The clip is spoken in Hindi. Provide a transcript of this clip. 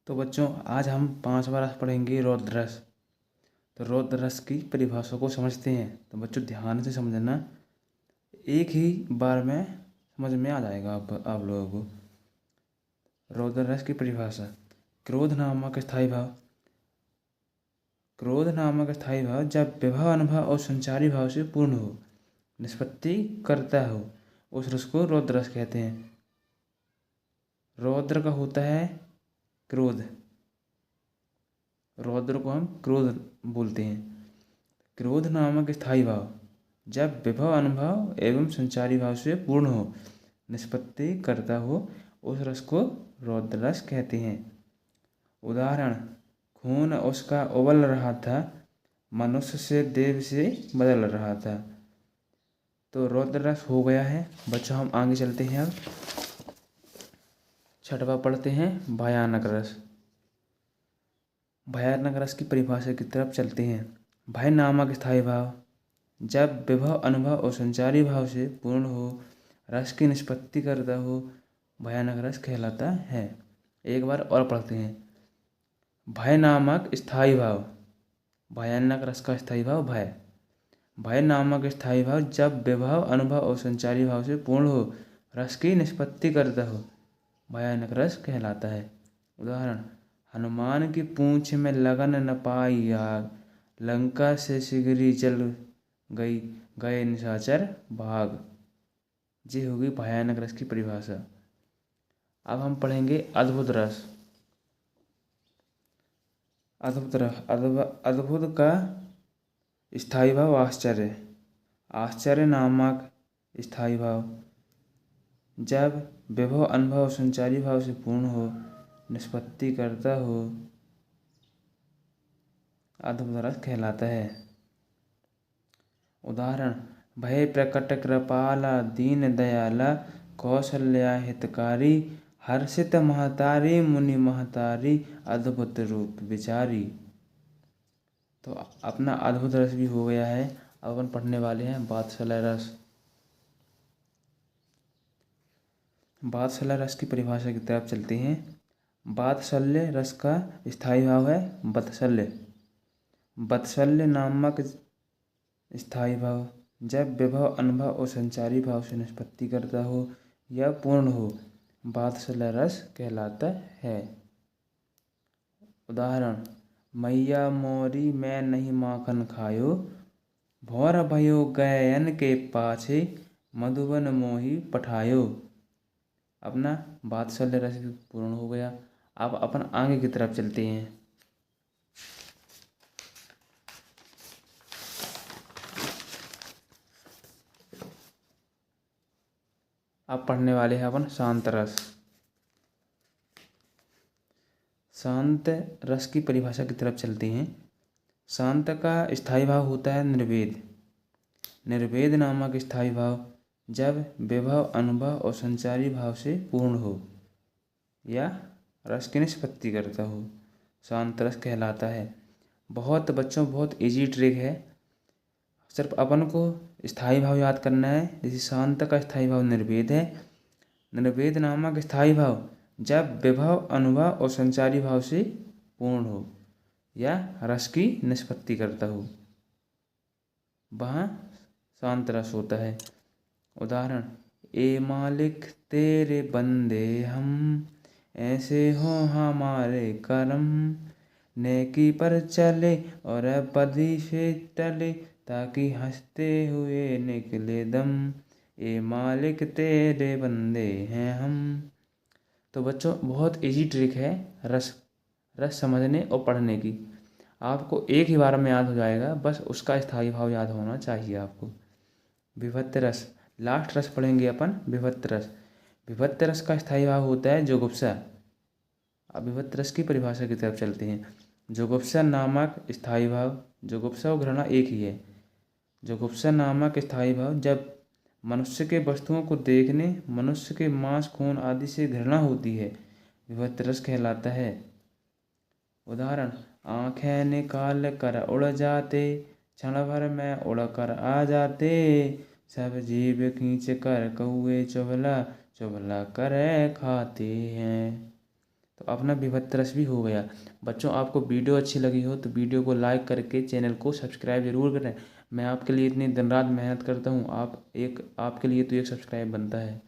तो बच्चों आज हम 5वां रस पढ़ेंगे रौद्र रस। तो रौद्र रस की परिभाषा को समझते हैं। तो बच्चों ध्यान से समझना, एक ही बार में समझ में आ जाएगा आप लोगों को। रौद्र रस की परिभाषा, क्रोध नामक स्थायी भाव। क्रोध नामक स्थायी भाव जब विभव अनुभव और संचारी भाव से पूर्ण हो, निष्पत्ति करता हो, उस रस को रौद्र रस कहते हैं। रौद्र का होता है क्रोध, रौद्र को हम क्रोध बोलते हैं। क्रोध नामक स्थायी भाव जब विभव अनुभव एवं संचारी भाव से पूर्ण हो, निष्पत्ति करता हो, उस रस को रौद्र रस कहते हैं। उदाहरण, खून उसका उबल रहा था, मनुष्य से देव से बदल रहा था। तो रौद्र रस हो गया है। बच्चों हम आगे चलते हैं। अब 6वां पढ़ते हैं, भयानक रस। भयानक रस की परिभाषा की तरफ चलते हैं। भय नामक स्थायी भाव जब विभव अनुभव और संचारी भाव से पूर्ण हो, रस की निष्पत्ति करता हो, भयानक रस कहलाता है। एक बार और पढ़ते हैं। भय नामक स्थायी भाव, भयानक रस का स्थायी भाव भय। भय नामक स्थायी भाव जब विभव अनुभव और संचारी भाव से पूर्ण हो, रस की निष्पत्ति करता हो, भयानक रस कहलाता है। उदाहरण, हनुमान की पूंछ में लगन न पाई आग, लंका से सिगरी जल गई, गए निशाचर भाग। ये होगी भयानक रस की परिभाषा। अब हम पढ़ेंगे अद्भुत रस। अद्भुत रस, अद्भुत का स्थायी भाव आश्चर्य। आश्चर्य नामक स्थायी भाव जब विभव अनुभव और संचारी भाव से पूर्ण हो, निष्पत्ति करता हो, अद्भुत रस कहलाता है। उदाहरण, भय प्रकट कृपाला दीन दयाला, कौशल्या हितकारी, हर्षित महतारी मुनि महतारी, अद्भुत रूप विचारी। तो अपना अद्भुत रस भी हो गया है। अब अपन पढ़ने वाले हैं वात्सल्य रस। वात्सल्य रस की परिभाषा की तरफ चलते हैं। वात्सल्य रस का स्थायी भाव है वत्सल्य। वत्सल्य नामक स्थायी भाव जब विभव अनुभव और संचारी भाव से निष्पत्ति करता हो या पूर्ण हो, वात्सल्य रस कहलाता है। उदाहरण, मैया मोरी मैं नहीं माखन खायो, भौर भयो गयन के पाछे, मधुबन मोही पठायो। अपना वात्सल्य रस भी पूर्ण हो गया। अब अपन आगे की तरफ चलते हैं। अब पढ़ने वाले हैं अपन शांत रस। शांत रस की परिभाषा की तरफ चलते हैं। शांत का स्थायी भाव होता है निर्वेद। निर्वेद नामक स्थायी भाव जब विभव अनुभव और संचारी भाव से पूर्ण हो या रस की निष्पत्ति करता हो, शांत रस कहलाता है। बहुत बच्चों बहुत इजी ट्रिक है, सिर्फ अपन को स्थायी भाव याद करना है। जैसे शांत का स्थायी भाव निर्वेद है। निर्वेद नामक स्थायी भाव जब विभव अनुभव और संचारी भाव से पूर्ण हो या रस की निष्पत्ति करता हो, वहाँ शांत रस होता है। उदाहरण, ए मालिक तेरे बंदे हम, ऐसे हो हमारे करम, नेकी पर चले और बदी से टले, ताकि हंसते हुए निकले दम, ए मालिक तेरे बंदे हैं हम। तो बच्चों बहुत इजी ट्रिक है रस समझने और पढ़ने की। आपको एक ही बार में याद हो जाएगा, बस उसका स्थायी भाव याद होना चाहिए आपको। विभक्त रस, लास्ट रस पढ़ेंगे अपन विभक्त रस। विभक्त रस का स्थायी भाव होता है जुगुप्सा। अब विभक्त रस की परिभाषा की तरफ चलते हैं। जुगुप्सा नामक स्थायी भाव, जुगुप्सा और घृणा एक ही है। जुगुप्सा नामक स्थायी भाव जब मनुष्य के वस्तुओं को देखने, मनुष्य के मांस खून आदि से घृणा होती है, विभक्त रस कहलाता है। उदाहरण, आंखें निकाल कर उड़ जाते, क्षण भर में उड़ कर आ जाते, सब जीव खींच कर कौए चुभला चुभला कर खाते हैं। तो अपना विभक्त रस भी हो गया। बच्चों, आपको वीडियो अच्छी लगी हो तो वीडियो को लाइक करके चैनल को सब्सक्राइब ज़रूर करें। मैं आपके लिए इतनी दिन रात मेहनत करता हूँ, आपके लिए तो एक सब्सक्राइब बनता है।